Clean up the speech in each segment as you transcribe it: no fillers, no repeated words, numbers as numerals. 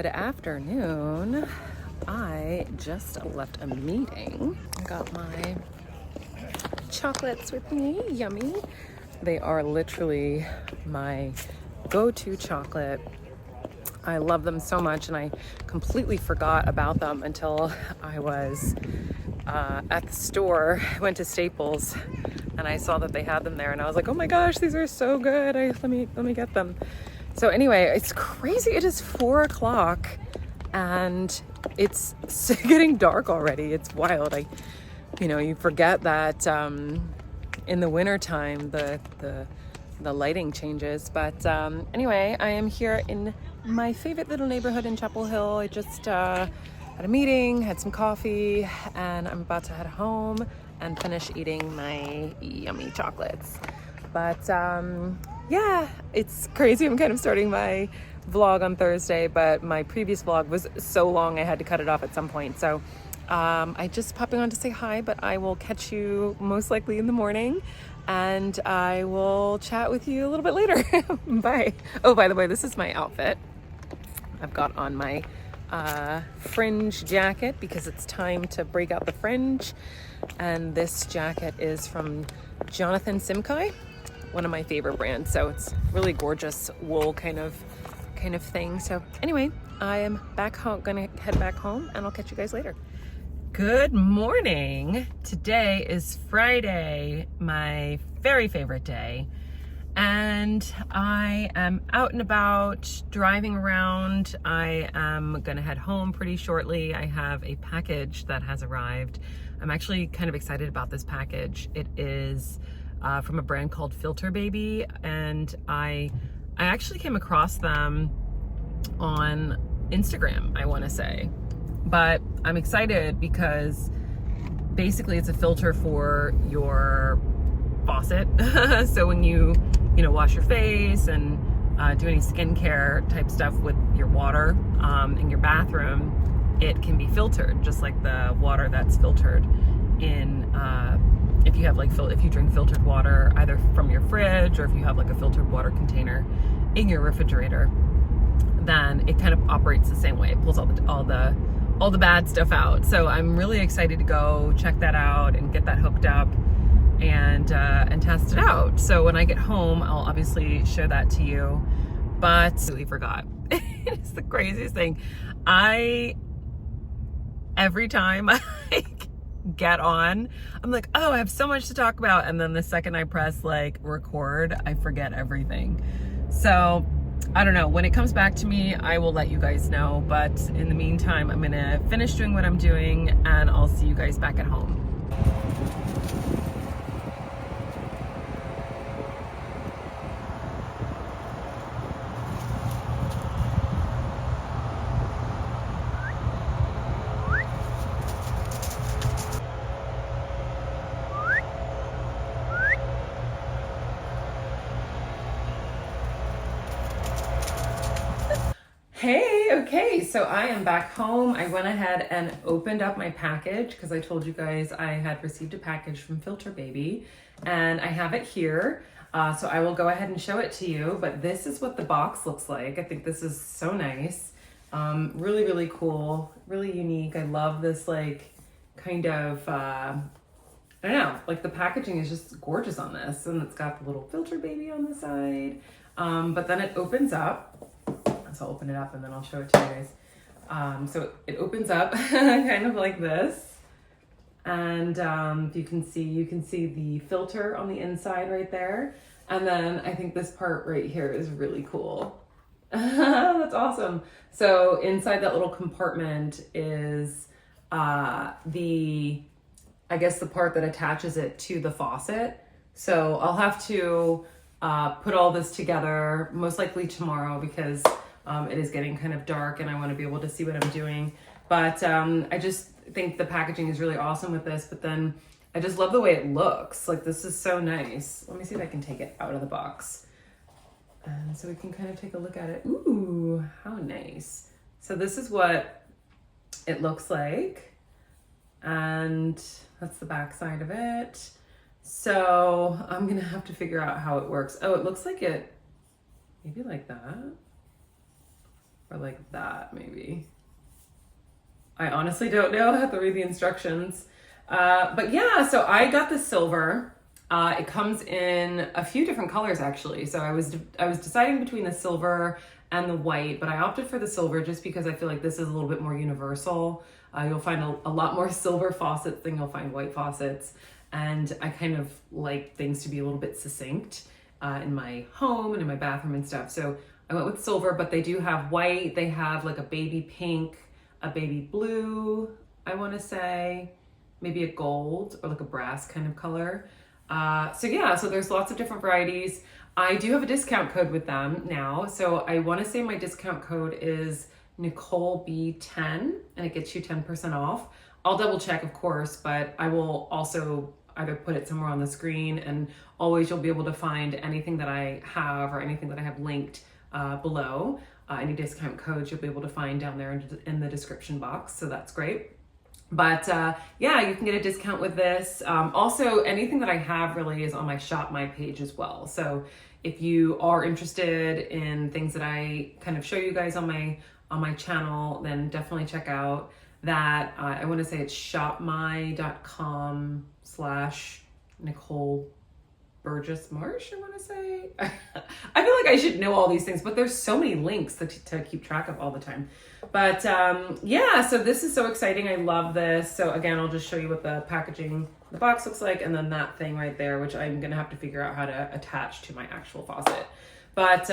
Good afternoon. I just left a meeting. I got my chocolates with me, yummy. They are literally my go-to chocolate. I love them so much, and I completely forgot about them until I was at the store. I went to Staples and I saw that they had them there, and I was like, oh my gosh, these are so good. Let me get them. So anyway, it's crazy. It is 4 o'clock and it's getting dark already. It's wild. You forget that in the wintertime the lighting changes. But anyway, I am here in my favorite little neighborhood in Chapel Hill. I just had a meeting, had some coffee, and I'm about to head home and finish eating my yummy chocolates. But yeah, it's crazy. I'm kind of starting my vlog on Thursday, but my previous vlog was so long I had to cut it off at some point. So I just popping on to say hi, but I will catch you most likely in the morning, and I will chat with you a little bit later. Bye. Oh, by the way, this is my outfit. I've got on my fringe jacket because it's time to break out the fringe, and this jacket is from Jonathan Simkai, one of my favorite brands. So it's really gorgeous wool kind of thing. So anyway, I am back home, gonna head back home, and I'll catch you guys later. Good morning. Today is Friday, my very favorite day. And I am out and about driving around. I am gonna head home pretty shortly. I have a package that has arrived. I'm actually kind of excited about this package. It is from a brand called FilterBaby, and I actually came across them on Instagram, I want to say. But I'm excited because basically it's a filter for your faucet. So when you wash your face and do any skincare type stuff with your water in your bathroom, it can be filtered just like the water that's filtered in if you drink filtered water either from your fridge, or if you have like a filtered water container in your refrigerator, then it kind of operates the same way. It pulls all the bad stuff out. So I'm really excited to go check that out and get that hooked up and test it out. So when I get home, I'll obviously show that to you. But I really forgot. It's the craziest thing. Every time I get on, I'm like, oh, I have so much to talk about, and then the second I press like record, I forget everything. So I don't know, when it comes back to me, I will let you guys know. But in the meantime, I'm gonna finish doing what I'm doing, and I'll see you guys back at home. Hey, okay, so I am back home. I went ahead and opened up my package because I told you guys I had received a package from FilterBaby, and I have it here. So I will go ahead and show it to you, but this is what the box looks like. I think this is so nice. Really, really cool, really unique. I love this like kind of, I don't know, like the packaging is just gorgeous on this, and it's got the little FilterBaby on the side. But then it opens up. So I'll open it up and then I'll show it to you guys. So it opens up kind of like this. And you can see the filter on the inside right there. And then I think this part right here is really cool. That's awesome. So inside that little compartment is I guess the part that attaches it to the faucet. So I'll have to put all this together most likely tomorrow, because it is getting kind of dark and I want to be able to see what I'm doing. But I just think the packaging is really awesome with this, but then I just love the way it looks. Like, this is so nice. Let me see if I can take it out of the box. And so we can kind of take a look at it. Ooh, how nice. So this is what it looks like. And that's the back side of it. So I'm gonna have to figure out how it works. Oh, it looks like it, maybe like that. or like that maybe. I honestly don't know. I have to read the instructions. But yeah, so I got the silver. It comes in a few different colors actually. So I was deciding between the silver and the white, but I opted for the silver just because I feel like this is a little bit more universal. You'll find a lot more silver faucets than you'll find white faucets. And I kind of like things to be a little bit succinct in my home and in my bathroom and stuff. So I went with silver, but they do have white. They have like a baby pink, a baby blue, I want to say, maybe a gold or like a brass kind of color. So yeah, so there's lots of different varieties. I do have a discount code with them now. So I want to say my discount code is NicoleB10 and it gets you 10% off. I'll double check, of course, but I will also either put it somewhere on the screen, and always you'll be able to find anything that I have or anything that I have linked below. Any discount codes you'll be able to find down there in the description box. So that's great. But yeah, you can get a discount with this. Also, anything that I have really is on my Shop My page as well. So if you are interested in things that I kind of show you guys on my channel, then definitely check out that. I want to say it's shopmy.com/Nicole Burgess Marsh, I want to say. I feel like I should know all these things, but there's so many links to keep track of all the time. But yeah, so this is so exciting. I love this. So again, I'll just show you what the packaging, the box looks like, and then that thing right there, which I'm going to have to figure out how to attach to my actual faucet. But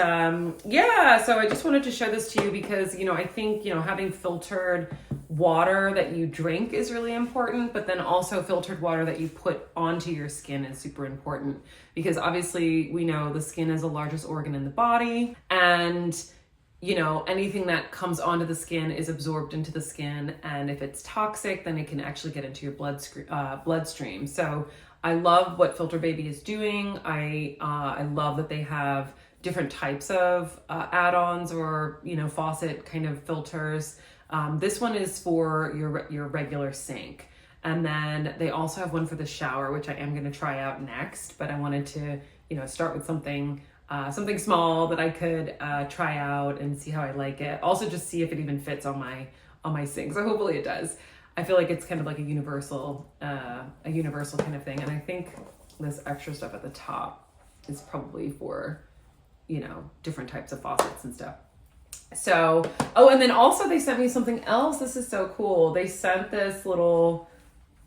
yeah, so I just wanted to show this to you because, I think, having filtered water that you drink is really important, but then also filtered water that you put onto your skin is super important, because obviously we know the skin is the largest organ in the body, and anything that comes onto the skin is absorbed into the skin, and if it's toxic, then it can actually get into your bloodstream. So I love what FilterBaby is doing. I love that they have different types of add-ons or faucet kind of filters. This one is for your regular sink, and then they also have one for the shower, which I am going to try out next. But I wanted to start with something small that I could try out and see how I like it. Also, just see if it even fits on my sink. So hopefully it does. I feel like it's kind of like a universal kind of thing. And I think this extra stuff at the top is probably for different types of faucets and stuff. So, oh, and then also they sent me something else. This is so cool. They sent this little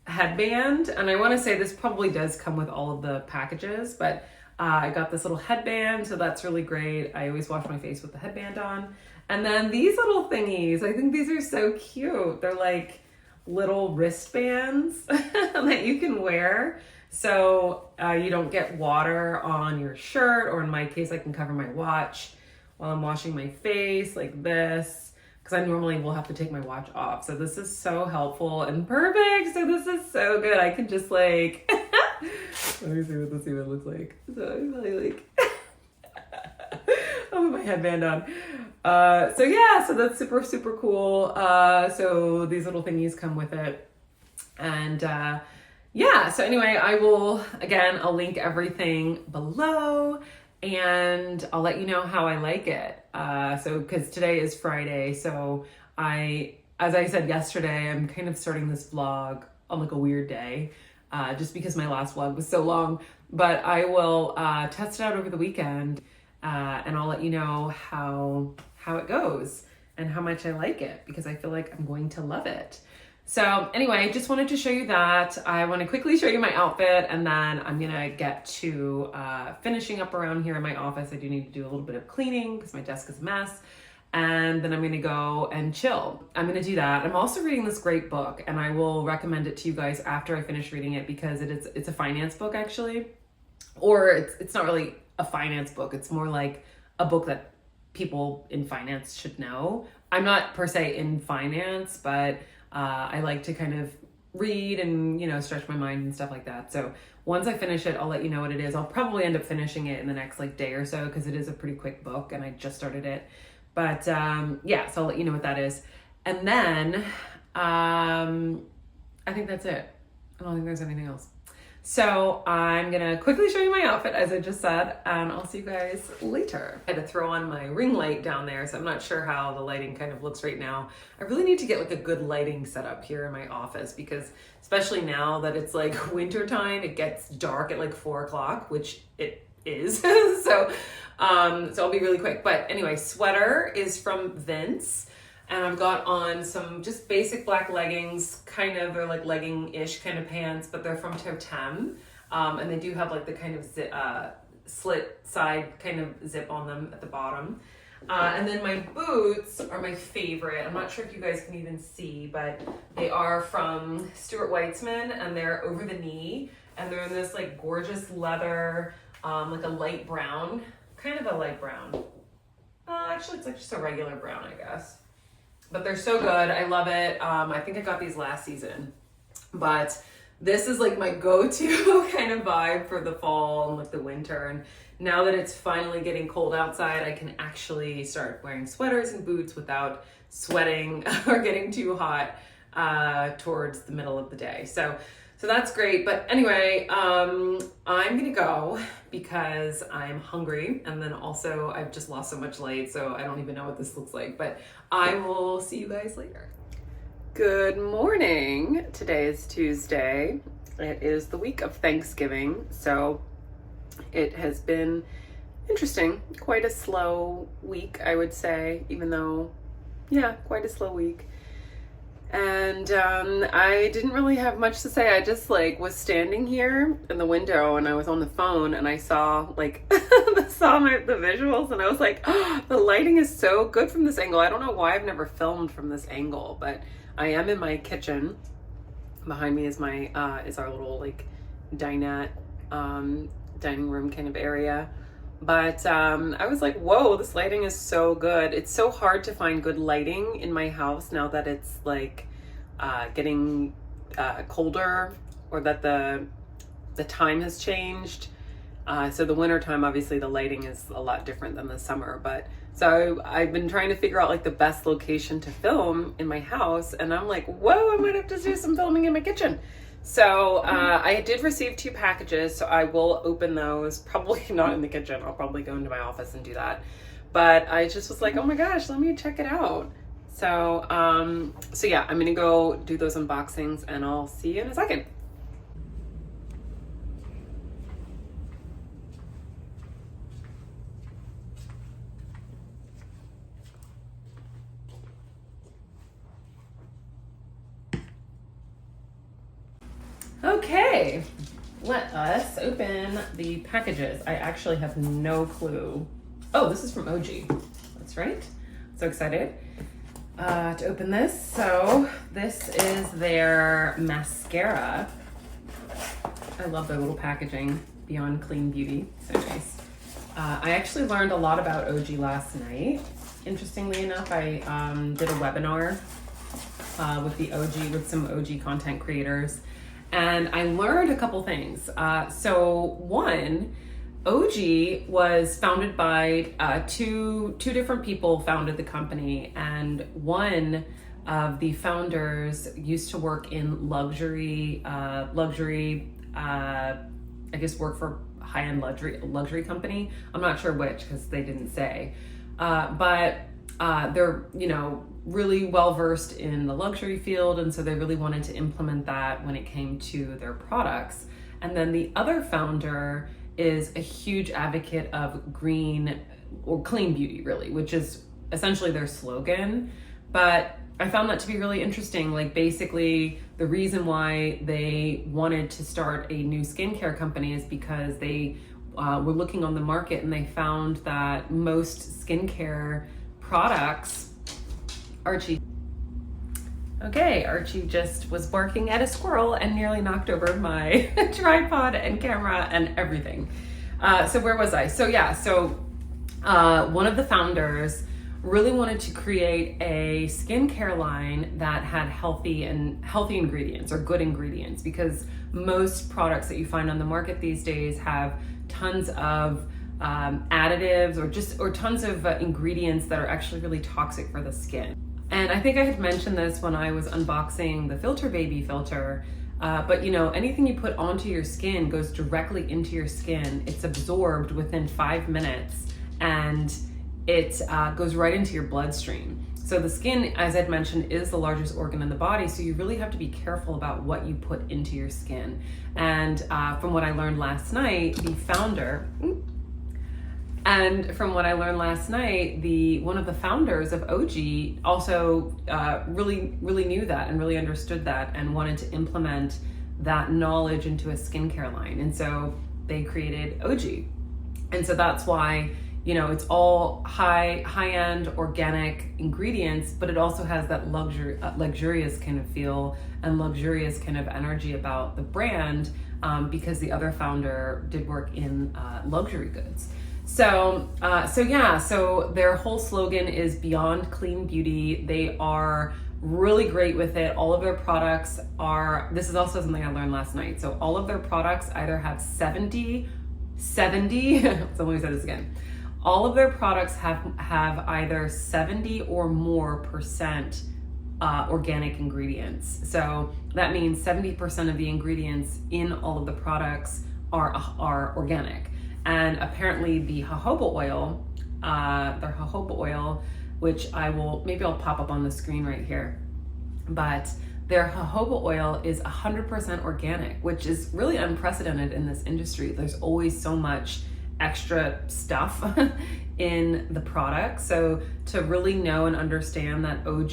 headband, and I want to say this probably does come with all of the packages, but I got this little headband, so that's really great. I always wash my face with the headband on. And then these little thingies, I think these are so cute. They're like little wristbands that you can wear. So you don't get water on your shirt, or in my case, I can cover my watch while I'm washing my face like this, because I normally will have to take my watch off. So this is so helpful and perfect. So this is so good. I can just like, let me see what this even looks like. So I'm really like, I'll put my headband on. So yeah, so that's super, super cool. So these little thingies come with it. And yeah, so anyway, I'll link everything below, and I'll let you know how I like it. So, because today is Friday, so as I said yesterday, I'm kind of starting this vlog on like a weird day, just because my last vlog was so long, but I will test it out over the weekend, and I'll let you know how it goes and how much I like it, because I feel like I'm going to love it. So anyway, just wanted to show you that. I want to quickly show you my outfit, and then I'm gonna get to finishing up around here in my office. I do need to do a little bit of cleaning because my desk is a mess, and then I'm gonna go and chill. I'm gonna do that. I'm also reading this great book, and I will recommend it to you guys after I finish reading it, because it's a finance book actually, or it's not really a finance book. It's more like a book that people in finance should know. I'm not per se in finance, but I like to kind of read and, stretch my mind and stuff like that. So once I finish it, I'll let you know what it is. I'll probably end up finishing it in the next day or so, because it is a pretty quick book and I just started it. But yeah, so I'll let you know what that is. And then I think that's it. I don't think there's anything else. So I'm gonna quickly show you my outfit as I just said, and I'll see you guys later. I had to throw on my ring light down there, so I'm not sure how the lighting kind of looks right now. I really need to get like a good lighting setup here in my office because especially now that it's like winter time, it gets dark at like 4 o'clock, which it is. So I'll be really quick. But anyway, sweater is from Vince. And I've got on some just basic black leggings, kind of, they're like legging-ish kind of pants, but they're from Totem. And they do have like the kind of slit side kind of zip on them at the bottom. And then my boots are my favorite. I'm not sure if you guys can even see, but they are from Stuart Weitzman and they're over the knee. And they're in this like gorgeous leather, like a light brown, kind of a light brown. Actually, it's like just a regular brown, I guess. But they're so good. I love it. I think I got these last season, but this is like my go-to kind of vibe for the fall and like the winter. And now that it's finally getting cold outside, I can actually start wearing sweaters and boots without sweating or getting too hot towards the middle of the day. So that's great. But anyway, I'm gonna go because I'm hungry. And then also I've just lost so much light, so I don't even know what this looks like, but I will see you guys later. Good morning. Today is Tuesday. It is the week of Thanksgiving. So it has been interesting. Quite a slow week, I would say, even though, yeah, quite a slow week. And I didn't really have much to say. I just like was standing here in the window and I was on the phone and I saw like the visuals and I was like, oh, the lighting is so good from this angle. I don't know why I've never filmed from this angle, but I am in my kitchen. Behind me is my is our little like dinette dining room kind of area. But I was like, whoa, this lighting is so good. It's so hard to find good lighting in my house now that it's like getting colder or that the time has changed. So the winter time, obviously the lighting is a lot different than the summer. But so I've been trying to figure out like the best location to film in my house. And I'm like, whoa, I might have to do some filming in my kitchen. So I did receive 2 packages, so I will open those, probably not in the kitchen. I'll probably go into my office and do that. But I just was like, oh my gosh, let me check it out. So, so yeah, I'm gonna go do those unboxings and I'll see you in a second. Okay, let us open the packages. I actually have no clue. Oh, this is from OG. That's right. So excited to open this. So this is their mascara. I love their little packaging, Beyond Clean Beauty. So nice. I actually learned a lot about OG last night. Interestingly enough, I did a webinar with some OG content creators. And I learned a couple things. So one, OG was founded by two different people founded the company, and one of the founders used to work in luxury, I guess work for high-end luxury company. I'm not sure which because they didn't say, but they're really well versed in the luxury field, and so they really wanted to implement that when it came to their products. And then the other founder is a huge advocate of green or clean beauty, really, which is essentially their slogan. But I found that to be really interesting. Like basically the reason why they wanted to start a new skincare company is because they were looking on the market and they found that most skincare products, Archie just was barking at a squirrel and nearly knocked over my tripod and camera and everything. So where was I? So yeah, one of the founders really wanted to create a skincare line that had healthy ingredients or good ingredients, because most products that you find on the market these days have tons of additives or tons of ingredients that are actually really toxic for the skin. And I think I had mentioned this when I was unboxing the FilterBaby filter. But anything you put onto your skin goes directly into your skin. It's absorbed within 5 minutes, and it goes right into your bloodstream. So the skin, as I'd mentioned, is the largest organ in the body, so you really have to be careful about what you put into your skin. And from what I learned last night, one of the founders of OG also really knew that and really understood that and wanted to implement that knowledge into a skincare line. And so they created OG. And so that's why, it's all high-end organic ingredients, but it also has that luxurious kind of feel and luxurious kind of energy about the brand, because the other founder did work in luxury goods. So their whole slogan is Beyond Clean Beauty. They are really great with it. All of their products this is also something I learned last night. So all of their products either have 70, someone said this again. All of their products have either 70 or more percent organic ingredients. So that means 70% of the ingredients in all of the products are organic. And apparently the jojoba oil, their jojoba oil, which maybe I'll pop up on the screen right here, but their jojoba oil is 100% organic, which is really unprecedented in this industry. There's always so much extra stuff in the product. So to really know and understand that OG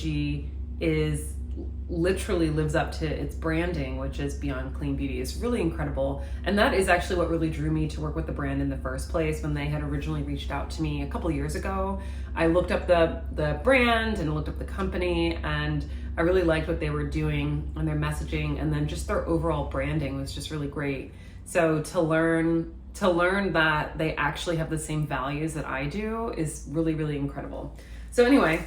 literally lives up to its branding, which is Beyond Clean Beauty, is really incredible. And that is actually what really drew me to work with the brand in the first place. When they had originally reached out to me a couple years ago, I looked up the brand and looked up the company, and I really liked what they were doing and their messaging, and then just their overall branding was just really great. So to learn that they actually have the same values that I do is really, really incredible. So anyway,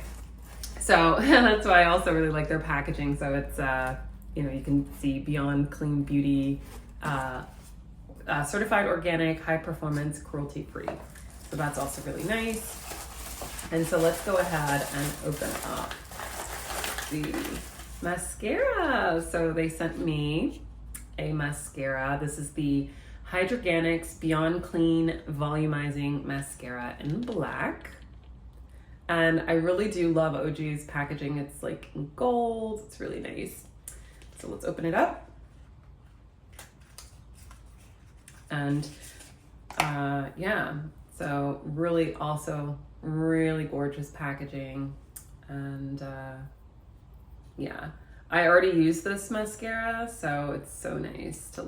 that's why I also really like their packaging. So it's, you can see Beyond Clean Beauty, certified organic, high performance, cruelty free. So that's also really nice. And so let's go ahead and open up the mascara. So they sent me a mascara. This is the Hydroganics Beyond Clean Volumizing Mascara in black. And I really do love OG's packaging. It's like in gold. It's really nice. So let's open it up. And so really also really gorgeous packaging. And I already used this mascara, so it's so nice to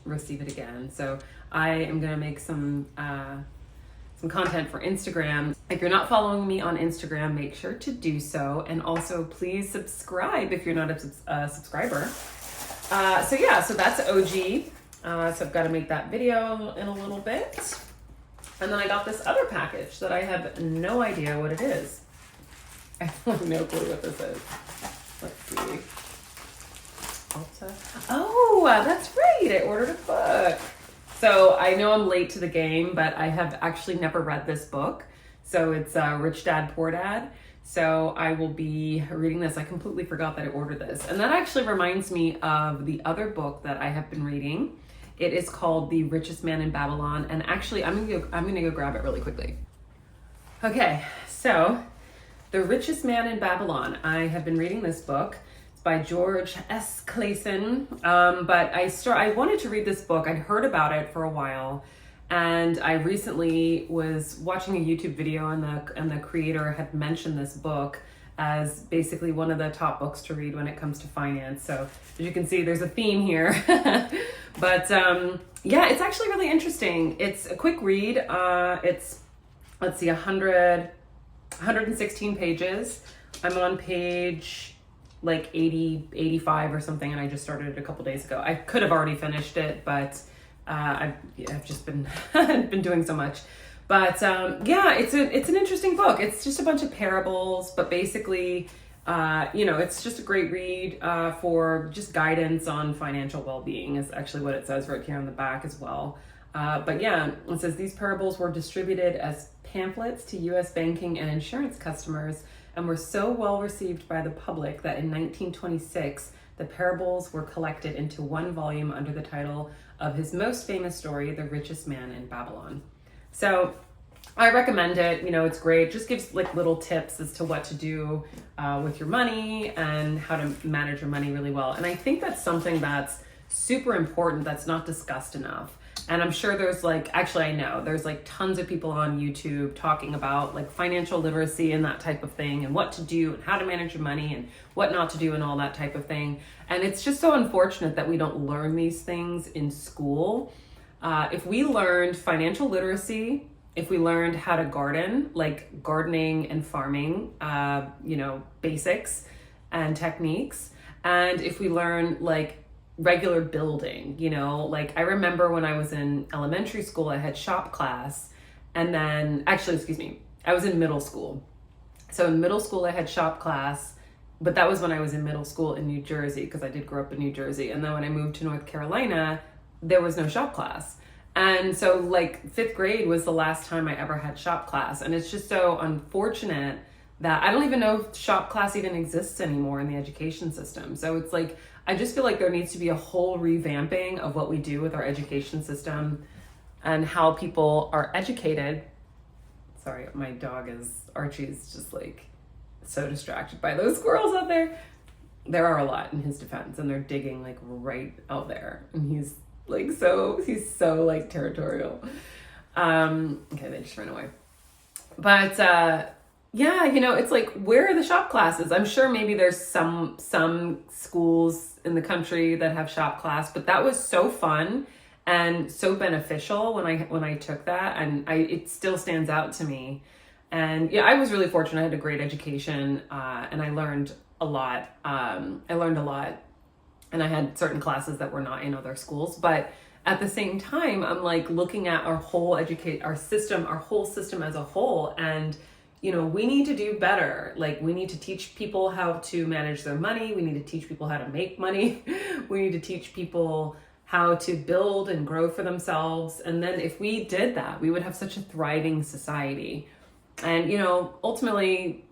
receive it again. So I am gonna make some content for Instagram. If you're not following me on Instagram, make sure to do so, and also please subscribe if you're not a subscriber. So that's OG. So I've got to make that video in a little bit. And then I got this other package that I have no idea what it is. I have no clue what this is. Let's see. Ulta. Oh, that's right. I ordered a book. So I know I'm late to the game, but I have actually never read this book. So it's Rich Dad, Poor Dad. So I will be reading this. I completely forgot that I ordered this. And that actually reminds me of the other book that I have been reading. It is called The Richest Man in Babylon. And actually, I'm gonna go grab it really quickly. Okay, so The Richest Man in Babylon. I have been reading this book. It's by George S. Clason. But I wanted to read this book. I'd heard about it for a while. And I recently was watching a YouTube video, and the creator had mentioned this book as basically one of the top books to read when it comes to finance. So as you can see, there's a theme here. But it's actually really interesting. It's a quick read. It's, let's see, 116 pages. I'm on page like 85 or something, and I just started it a couple days ago. I could have already finished it, but I've just been been doing so much. But it's an interesting book. It's just a bunch of parables, but basically, it's just a great read for just guidance on financial well-being is actually what it says right here on the back as well. It says these parables were distributed as pamphlets to U.S. banking and insurance customers and were so well received by the public that in 1926, the parables were collected into one volume under the title of his most famous story, The Richest Man in Babylon. So I recommend it. You know, it's great. Just gives like little tips as to what to do with your money and how to manage your money really well. And I think that's something that's super important that's not discussed enough. And I'm sure there's like, actually I know there's like tons of people on YouTube talking about like financial literacy and that type of thing, and what to do and how to manage your money and what not to do and all that type of thing. And it's just so unfortunate that we don't learn these things in school. If we learned financial literacy, if we learned how to garden, like gardening and farming, you know, basics and techniques, and if we learn like regular building, you know, like I remember when I was in elementary school, I had shop class, and then actually, excuse me, I was in middle school. So in middle school, I had shop class, but that was when I was in middle school in New Jersey, because I did grow up in New Jersey. And then when I moved to North Carolina, there was no shop class. And so like 5th grade was the last time I ever had shop class. And it's just so unfortunate that I don't even know if shop class even exists anymore in the education system. So it's like, I just feel like there needs to be a whole revamping of what we do with our education system and how people are educated. Sorry, my dog Archie's just like so distracted by those squirrels out there. There are a lot in his defense, and they're digging like right out there. And he's so like territorial. Okay, they just ran away. But yeah, you know, it's like, where are the shop classes? I'm sure maybe there's some schools in the country that have shop class, but that was so fun and so beneficial when I took that, and it still stands out to me. And yeah, I was really fortunate. I had a great education, and I learned a lot. And I had certain classes that were not in other schools, but at the same time, I'm like looking at our whole whole system as a whole, and you know, we need to do better. Like, we need to teach people how to manage their money. We need to teach people how to make money. We need to teach people how to build and grow for themselves. And then if we did that, we would have such a thriving society. And, you know, ultimately,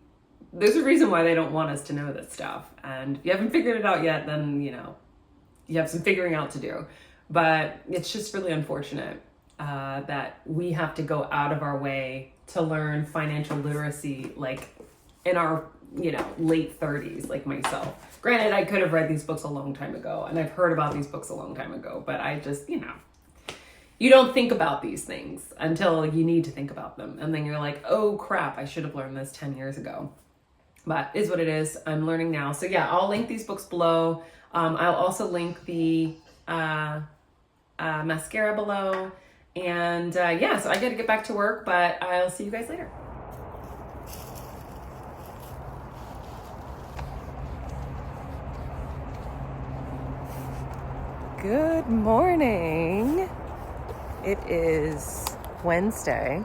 there's a reason why they don't want us to know this stuff. And if you haven't figured it out yet, then, you know, you have some figuring out to do. But it's just really unfortunate that we have to go out of our way to learn financial literacy, like in our, you know, late 30s, like myself. Granted, I could have read these books a long time ago, and I've heard about these books a long time ago, but I just, you know, you don't think about these things until you need to think about them. And then you're like, oh crap, I should have learned this 10 years ago. But it is what it is. I'm learning now. So yeah, I'll link these books below. I'll also link the mascara below. And yeah, so I got to get back to work, but I'll see you guys later. Good morning. It is Wednesday.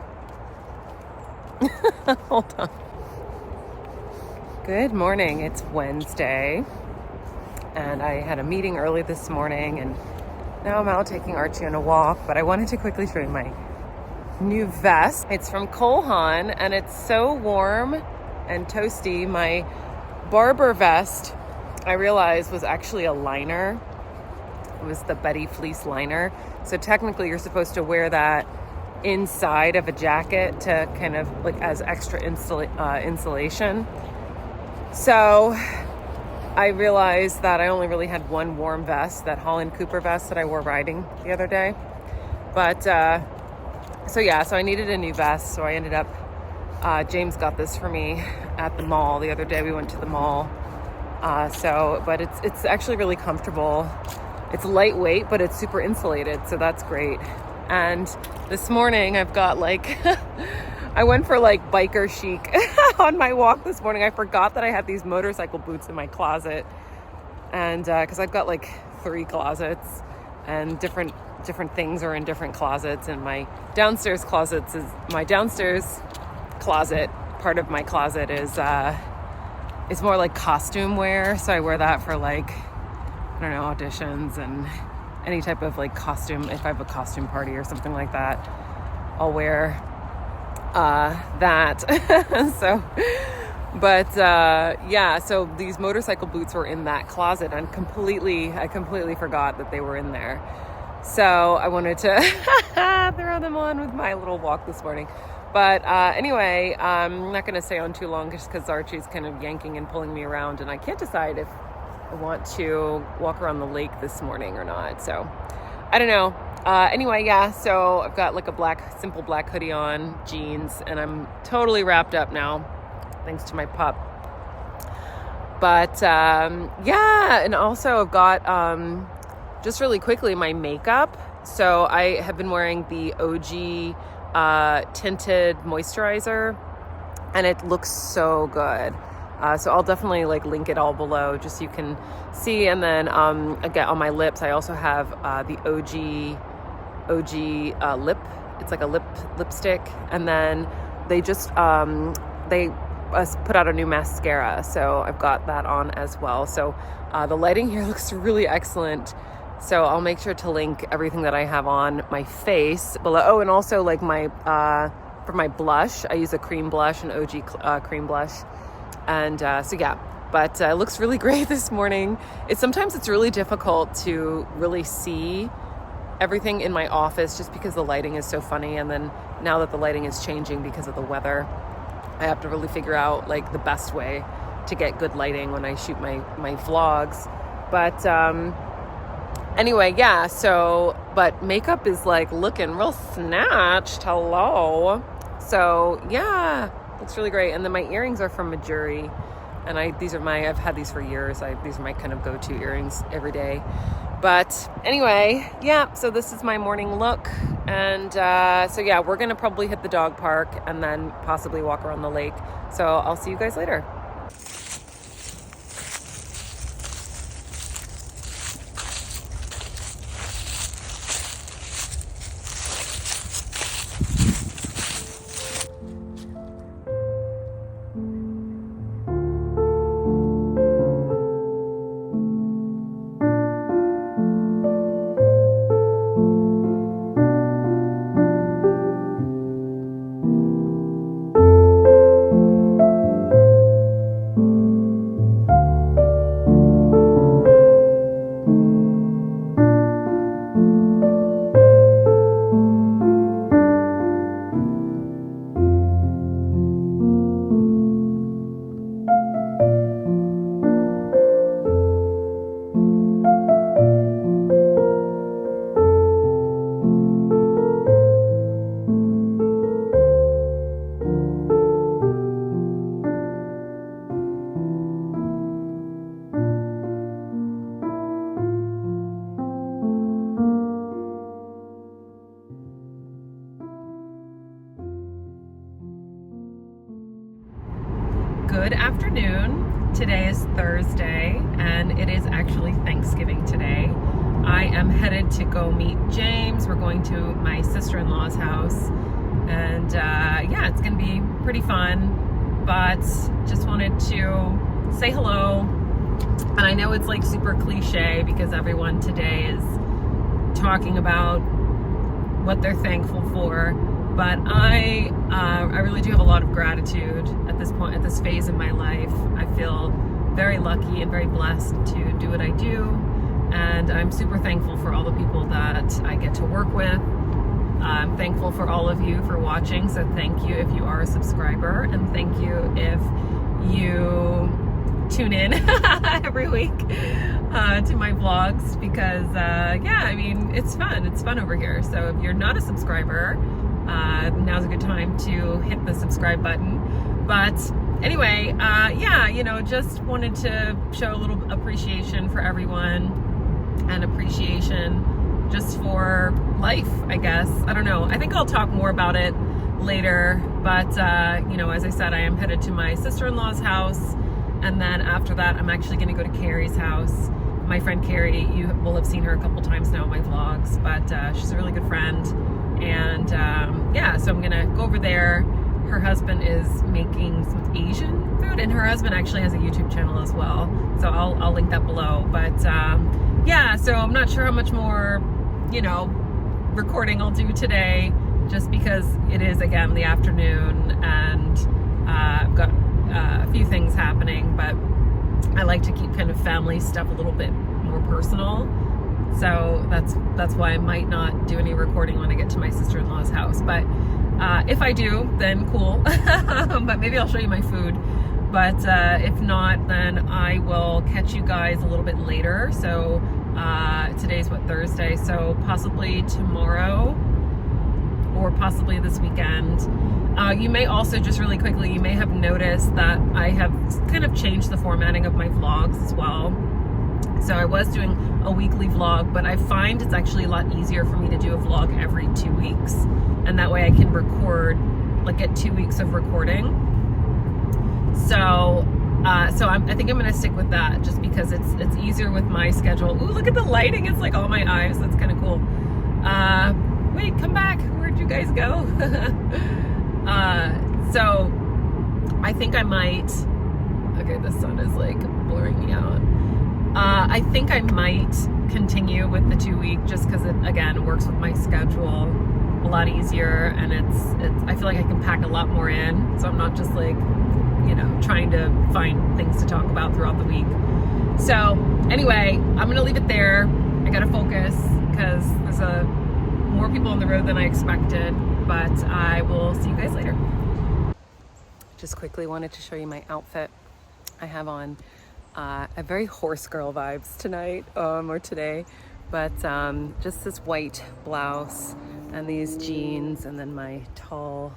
Hold on. Good morning. It's Wednesday. And I had a meeting early this morning, and now I'm out taking Archie on a walk, but I wanted to quickly show you my new vest. It's from Cole Haan, and it's so warm and toasty. My Barbour vest, I realized, was actually a liner. It was the Betty Fleece liner. So technically you're supposed to wear that inside of a jacket to kind of like as extra insulation. So I realized that I only really had one warm vest, that Holland Cooper vest that I wore riding the other day. But so I needed a new vest. So I ended up, James got this for me at the mall the other day. We went to the mall. But it's actually really comfortable. It's lightweight, but it's super insulated. So that's great. And this morning I've got like, I went for like biker chic on my walk this morning. I forgot that I had these motorcycle boots in my closet. And because I've got like 3 closets, and different things are in different closets. And my downstairs closet, part of my closet is it's more like costume wear. So I wear that for like, I don't know, auditions and any type of like costume. If I have a costume party or something like that, I'll wear that. So But yeah, so these motorcycle boots were in that closet, and I completely forgot that they were in there. So I wanted to throw them on with my little walk this morning. But anyway, I'm not going to stay on too long just because Archie's kind of yanking and pulling me around, and I can't decide if I want to walk around the lake this morning or not. So I don't know. Anyway, yeah, so I've got like a simple black hoodie on, jeans, and I'm totally wrapped up now, thanks to my pup. But yeah, and also I've got, just really quickly, my makeup. So I have been wearing the OG tinted moisturizer, and it looks so good. So I'll definitely like link it all below just so you can see. And then again, on my lips, I also have the OG lip. It's like a lipstick. And then they just they put out a new mascara, so I've got that on as well. So the lighting here looks really excellent. So I'll make sure to link everything that I have on my face below. Oh, and also like my for my blush, I use a cream blush, an OG cream blush. And so yeah, but it looks really great this morning. Sometimes it's really difficult to really see everything in my office just because the lighting is so funny. And then now that the lighting is changing because of the weather, I have to really figure out like the best way to get good lighting when I shoot my vlogs. But anyway, yeah, so, but makeup is like looking real snatched. Hello. So yeah, looks really great. And then my earrings are from Majuri, and I've had these for years. These are my kind of go-to earrings every day. But anyway, yeah, so this is my morning look. And so yeah, we're gonna probably hit the dog park and then possibly walk around the lake. So I'll see you guys later. Good afternoon. Today is Thursday, and it is actually Thanksgiving today. I am headed to go meet James. We're going to my sister-in-law's house, and yeah, it's gonna be pretty fun, but just wanted to say hello. And I know it's like super cliche because everyone today is talking about what they're thankful for, but I really do have a lot of gratitude at this point, at this phase in my life. I feel very lucky and very blessed to do what I do, and I'm super thankful for all the people that I get to work with. I'm thankful for all of you for watching, so thank you if you are a subscriber, and thank you if you tune in every week to my vlogs, because yeah, I mean, it's fun over here. So if you're not a subscriber, now's a good time to hit the subscribe button. But anyway, yeah, you know, just wanted to show a little appreciation for everyone, and appreciation just for life, I guess. I don't know, I think I'll talk more about it later, but you know, as I said, I am headed to my sister-in-law's house, and then after that I'm actually going to go to Carrie's house. My friend Carrie, you will have seen her a couple times now in my vlogs, but she's a really good friend. And yeah, so I'm gonna go over there. Her husband is making some Asian food, and her husband actually has a YouTube channel as well, so I'll link that below. But yeah, so I'm not sure how much more, you know, recording I'll do today, just because it is, again, the afternoon, and I've got a few things happening, but I like to keep kind of family stuff a little bit more personal. So that's why I might not do any recording when I get to my sister-in-law's house. But if I do, then cool. But maybe I'll show you my food. But if not, then I will catch you guys a little bit later. So today's what, Thursday? So possibly tomorrow or possibly this weekend. You may also, just really quickly, you may have noticed that I have kind of changed the formatting of my vlogs as well. So I was doing a weekly vlog, but I find it's actually a lot easier for me to do a vlog every 2 weeks. And that way I can record, like get 2 weeks of recording. So I think I'm gonna stick with that just because it's easier with my schedule. Ooh, look at the lighting, it's like all my eyes, that's kind of cool. Wait, come back, where'd you guys go? So I think I might, okay, the sun is like blurring me out. I think I might continue with the 2 week just because it, again, works with my schedule a lot easier, and I feel like I can pack a lot more in, so I'm not just like, you know, trying to find things to talk about throughout the week. So anyway, I'm gonna leave it there. I gotta focus because there's more people on the road than I expected, but I will see you guys later. Just quickly wanted to show you my outfit. I have on a very horse girl vibes tonight, or today, but just this white blouse and these jeans and then my tall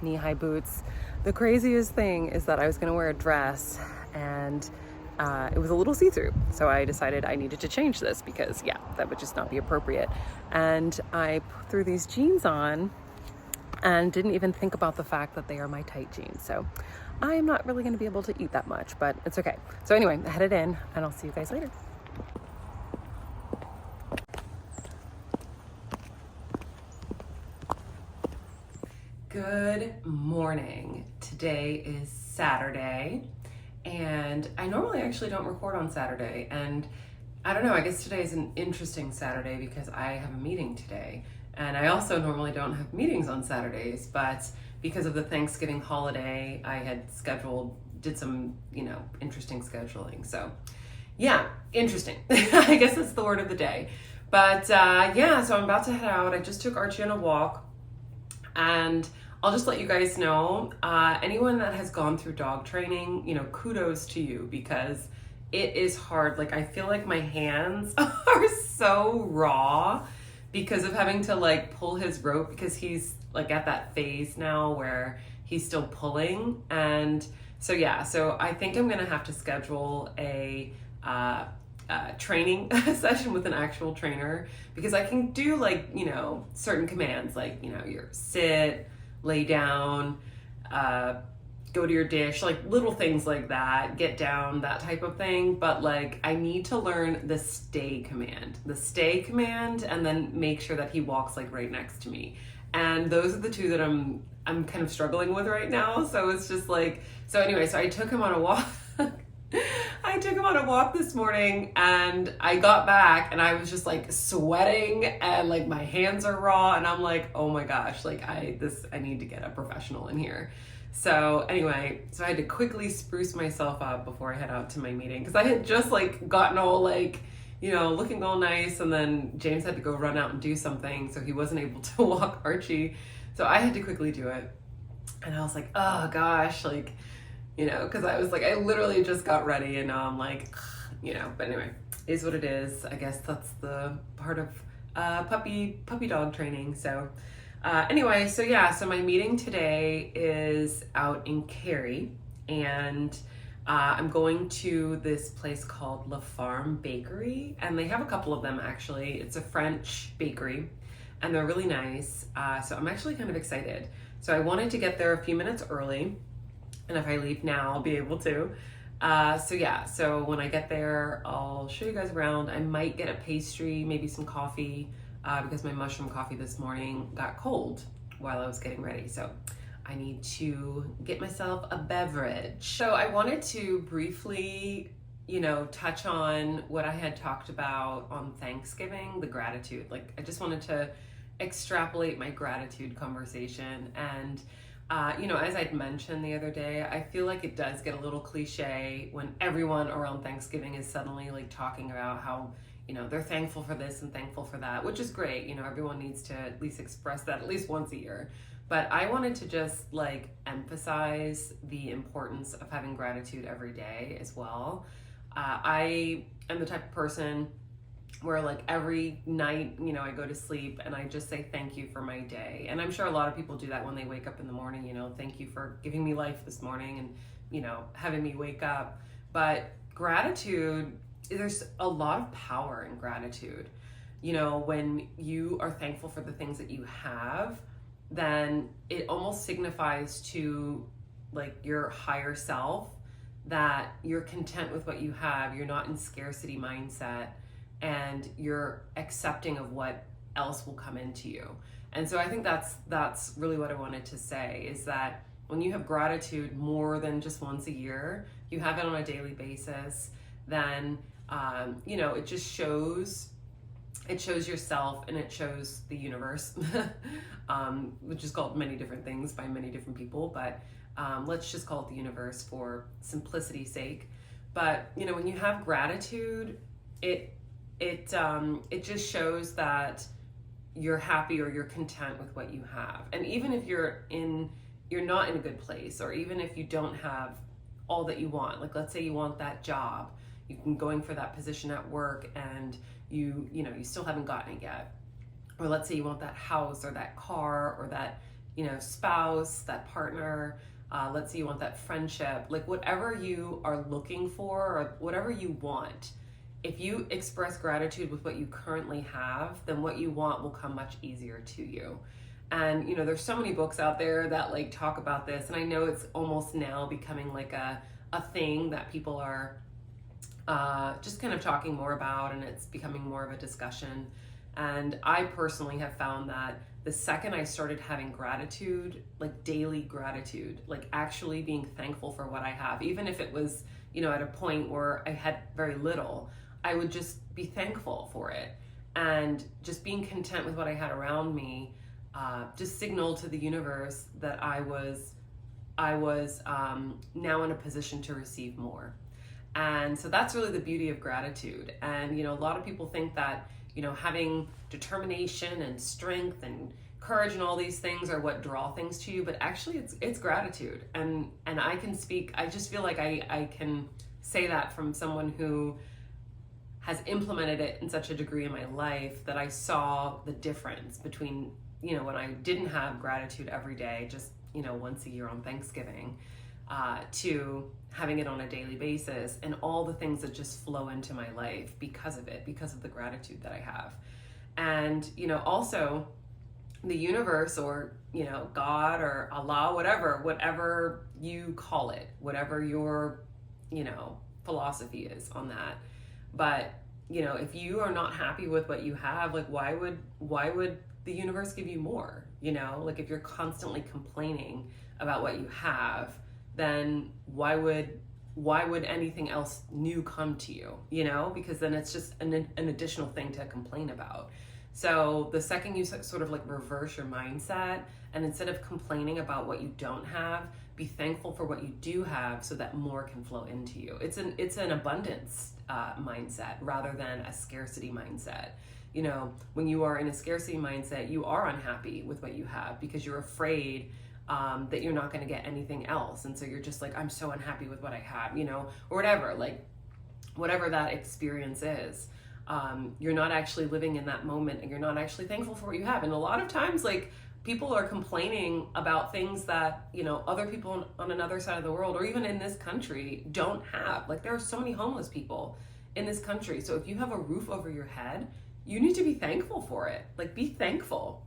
knee-high boots. The craziest thing is that I was gonna wear a dress and it was a little see-through. So I decided I needed to change this because yeah, that would just not be appropriate. And I threw these jeans on and didn't even think about the fact that they are my tight jeans. So I'm not really gonna be able to eat that much, but it's okay. So anyway, I headed in and I'll see you guys later. Good morning. Today is Saturday, and I normally actually don't record on Saturday, and I don't know, I guess today is an interesting Saturday because I have a meeting today, and I also normally don't have meetings on Saturdays, but because of the Thanksgiving holiday, I had did some, you know, interesting scheduling. So yeah, interesting. I guess that's the word of the day. But yeah, so I'm about to head out. I just took Archie on a walk, and I'll just let you guys know, anyone that has gone through dog training, you know, kudos to you because it is hard. Like, I feel like my hands are so raw because of having to like pull his rope, because he's like at that phase now where he's still pulling. And so yeah, so I think I'm gonna have to schedule a training session with an actual trainer, because I can do like, you know, certain commands like, you know, your sit, lay down, go to your dish, like little things like that, get down, that type of thing. But like, I need to learn the stay command, and then make sure that he walks like right next to me. And those are the two that I'm kind of struggling with right now. So it's just like, so anyway, so I took him on a walk. I took him on a walk this morning, and I got back and I was just like sweating and like my hands are raw, and I'm like, oh my gosh, like I need to get a professional in here. So anyway, so I had to quickly spruce myself up before I head out to my meeting, because I had just like gotten all like, you know, looking all nice, and then James had to go run out and do something, so he wasn't able to walk Archie. So I had to quickly do it. And I was like, oh gosh, like, you know, because I was like, I literally just got ready, and now I'm like, you know, but anyway, is what it is. I guess that's the part of puppy dog training. So anyway, so yeah, so my meeting today is out in Cary, and I'm going to this place called La Farm Bakery, and they have a couple of them actually. It's a French bakery, and they're really nice. So I'm actually kind of excited. So I wanted to get there a few minutes early, and if I leave now, I'll be able to. So yeah, so when I get there, I'll show you guys around. I might get a pastry, maybe some coffee, because my mushroom coffee this morning got cold while I was getting ready. So I need to get myself a beverage. So I wanted to briefly, you know, touch on what I had talked about on Thanksgiving, the gratitude. Like, I just wanted to extrapolate my gratitude conversation. And As I'd mentioned the other day, I feel like it does get a little cliche when everyone around Thanksgiving is suddenly like talking about how, they're thankful for this and thankful for that, which is great. Everyone needs to at least express that at least once a year. But I wanted to just like emphasize the importance of having gratitude every day as well. I am the type of person where like every night, I go to sleep and I just say thank you for my day. And I'm sure a lot of people do that when they wake up in the morning, thank you for giving me life this morning and, having me wake up. But gratitude, there's a lot of power in gratitude. When you are thankful for the things that you have, then it almost signifies to like your higher self that you're content with what you have, you're not in scarcity mindset, and you're accepting of what else will come into you. And so I think that's really what I wanted to say, is that when you have gratitude more than just once a year, you have it on a daily basis, then it just shows yourself and it shows the universe, which is called many different things by many different people, but let's just call it the universe for simplicity's sake. But when you have gratitude, it just shows that you're happy or you're content with what you have. And even if you're not in a good place, or even if you don't have all that you want, like let's say you want that job, you've been going for that position at work and you still haven't gotten it yet. Or let's say you want that house or that car or that, spouse, that partner. Let's say you want that friendship, like whatever you are looking for or whatever you want. If you express gratitude with what you currently have, then what you want will come much easier to you. And, there's so many books out there that like talk about this. And I know it's almost now becoming like a thing that people are just kind of talking more about, and it's becoming more of a discussion. And I personally have found that the second I started having gratitude, like daily gratitude, like actually being thankful for what I have, even if it was, at a point where I had very little, I would just be thankful for it. And just being content with what I had around me, just signaled to the universe that I was now in a position to receive more. And so that's really the beauty of gratitude. And, a lot of people think that, having determination and strength and courage and all these things are what draw things to you, but actually it's gratitude. And I just feel like I can say that from someone who has implemented it in such a degree in my life that I saw the difference between, when I didn't have gratitude every day, just, once a year on Thanksgiving, to having it on a daily basis, and all the things that just flow into my life because of it, because of the gratitude that I have. And, also the universe, or, God or Allah, whatever you call it, whatever your, philosophy is on that. But, if you are not happy with what you have, like why would the universe give you more? Like if you're constantly complaining about what you have, then why would anything else new come to you? Because then it's just an additional thing to complain about. So the second you sort of like reverse your mindset, and instead of complaining about what you don't have, be thankful for what you do have so that more can flow into you. It's an abundance mindset rather than a scarcity mindset. When you are in a scarcity mindset, you are unhappy with what you have because you're afraid that you're not going to get anything else. And so you're just like, I'm so unhappy with what I have, or whatever, like whatever that experience is. You're not actually living in that moment, and you're not actually thankful for what you have. And a lot of times, like, people are complaining about things that, other people on another side of the world, or even in this country, don't have. Like, there are so many homeless people in this country. So if you have a roof over your head, you need to be thankful for it. Like, be thankful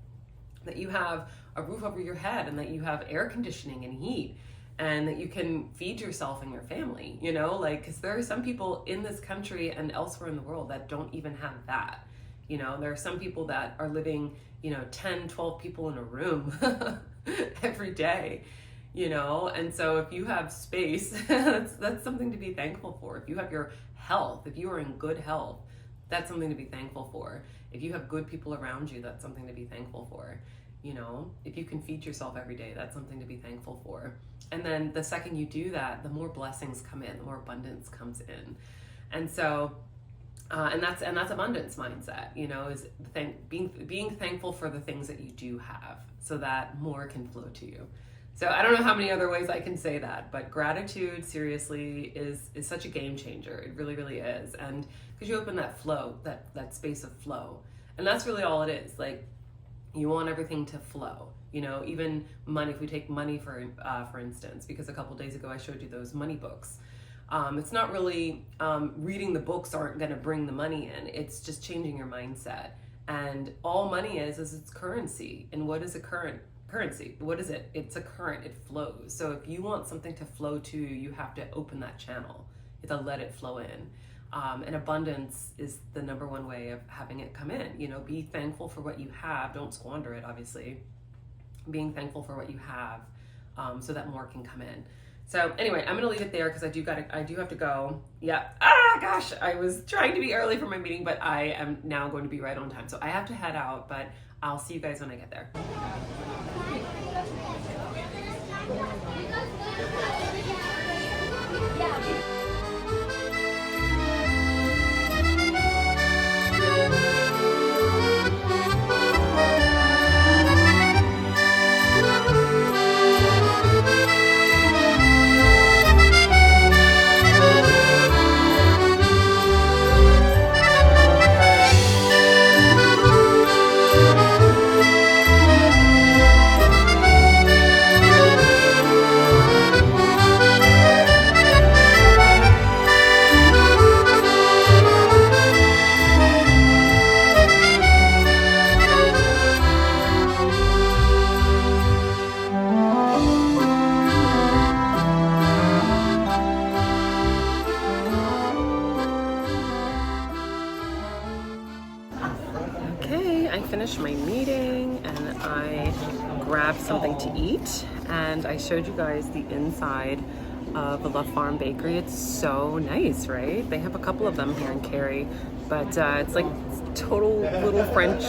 that you have a roof over your head, and that you have air conditioning and heat, and that you can feed yourself and your family, because there are some people in this country and elsewhere in the world that don't even have that. There are some people that are living, 10, 12 people in a room every day, and so if you have space, that's something to be thankful for. If you have your health, if you are in good health, that's something to be thankful for. If you have good people around you, that's something to be thankful for. You know, if you can feed yourself every day, that's something to be thankful for. And then the second you do that, the more blessings come in, the more abundance comes in. And so, and that's abundance mindset, you know, is being thankful for the things that you do have so that more can flow to you. So I don't know how many other ways I can say that, but gratitude seriously is such a game changer. It really, really is. And because you open that flow, that space of flow. And that's really all it is. Like, you want everything to flow, you know, even money. If we take money for instance, because a couple days ago I showed you those money books. It's not really reading the books aren't going to bring the money in. It's just changing your mindset. And all money is its currency. And what is a currency? What is it? It's a current. It flows. So if you want something to flow to you, you have to open that channel. You have to let it flow in. And abundance is the number one way of having it come in. You know, be thankful for what you have. Don't squander it, obviously. Being thankful for what you have, so that more can come in. So anyway, I'm gonna leave it there because I do have to go. Yeah. Gosh, I was trying to be early for my meeting, but I am now going to be right on time. So I have to head out, but I'll see you guys when I get there. I finished my meeting and I grabbed something to eat, and I showed you guys the inside of the La Farm Bakery. It's so nice, right? They have a couple of them here in Cary, but it's like total little French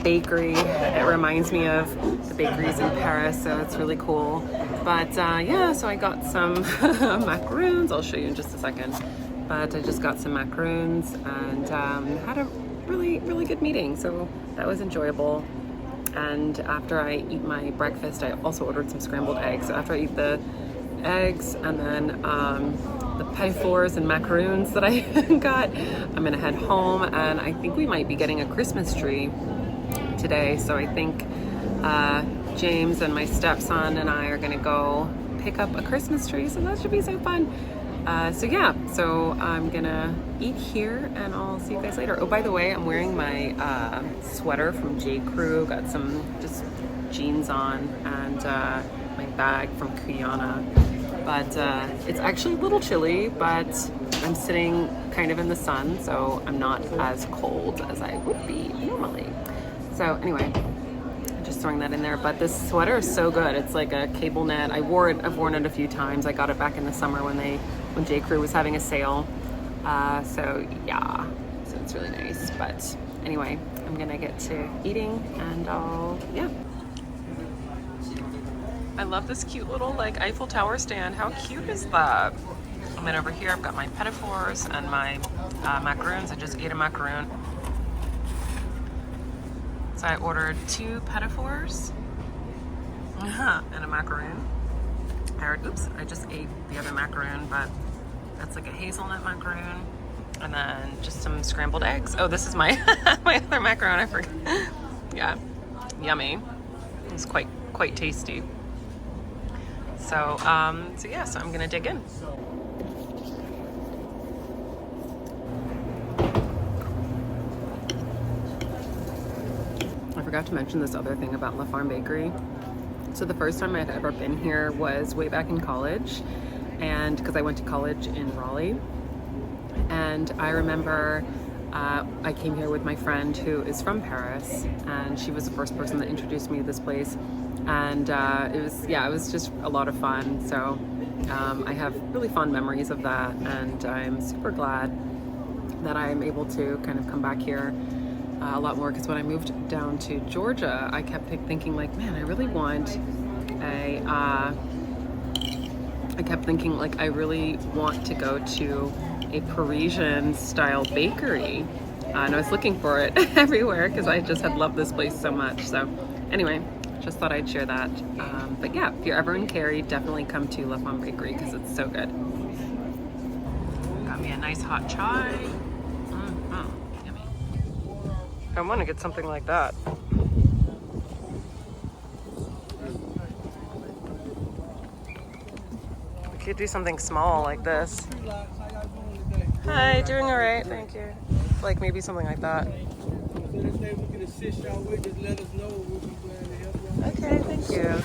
bakery. It reminds me of the bakeries in Paris, so it's really cool. But yeah, so I got some macaroons. I'll show you in just a second. But I just got some macaroons and had a really, really good meeting. So that was enjoyable. And after I eat my breakfast, I also ordered some scrambled eggs. So after I eat the eggs and then the petit fours and macaroons that I got, I'm gonna head home, and I think we might be getting a Christmas tree today. So I think James and my stepson and I are gonna go pick up a Christmas tree. So that should be so fun. So yeah, so I'm gonna eat here and I'll see you guys later. Oh, by the way, I'm wearing my sweater from J. Crew. Got some just jeans on and my bag from Kuyana. But it's actually a little chilly, but I'm sitting kind of in the sun, so I'm not as cold as I would be normally. So anyway, just throwing that in there. But this sweater is so good. It's like a cable knit. I've worn it a few times. I got it back in the summer when J. Crew was having a sale. So yeah, so it's really nice. But anyway, I'm gonna get to eating and yeah. I love this cute little like Eiffel Tower stand. How cute is that? And then over here I've got my petit fours and my macaroons. I just ate a macaroon. So I ordered 2 petit fours and a macaroon. I just ate the other macaroon, but that's like a hazelnut macaroon. And then just some scrambled eggs. Oh, this is my my other macaron, I forgot. Yeah, yummy. It's quite tasty. So yeah, so I'm gonna dig in. I forgot to mention this other thing about La Farm Bakery. So the first time I'd ever been here was way back in college, and because I went to college in Raleigh. And I remember I came here with my friend who is from Paris, and she was the first person that introduced me to this place. And it was just a lot of fun. So I have really fond memories of that, and I'm super glad that I'm able to kind of come back here a lot more, because when I moved down to Georgia, I kept thinking like, man, I really want a, I kept thinking like, I really want to go to a Parisian style bakery. And I was looking for it everywhere because I just had loved this place so much. So anyway, just thought I'd share that. But yeah, if you're ever in Cary, definitely come to La Femme Bakery because it's so good. Got me a nice hot chai. Yummy. I want to get something like that. We could do something small like this. Hi, doing all right, thank you. Like maybe something like that. Okay, thank you.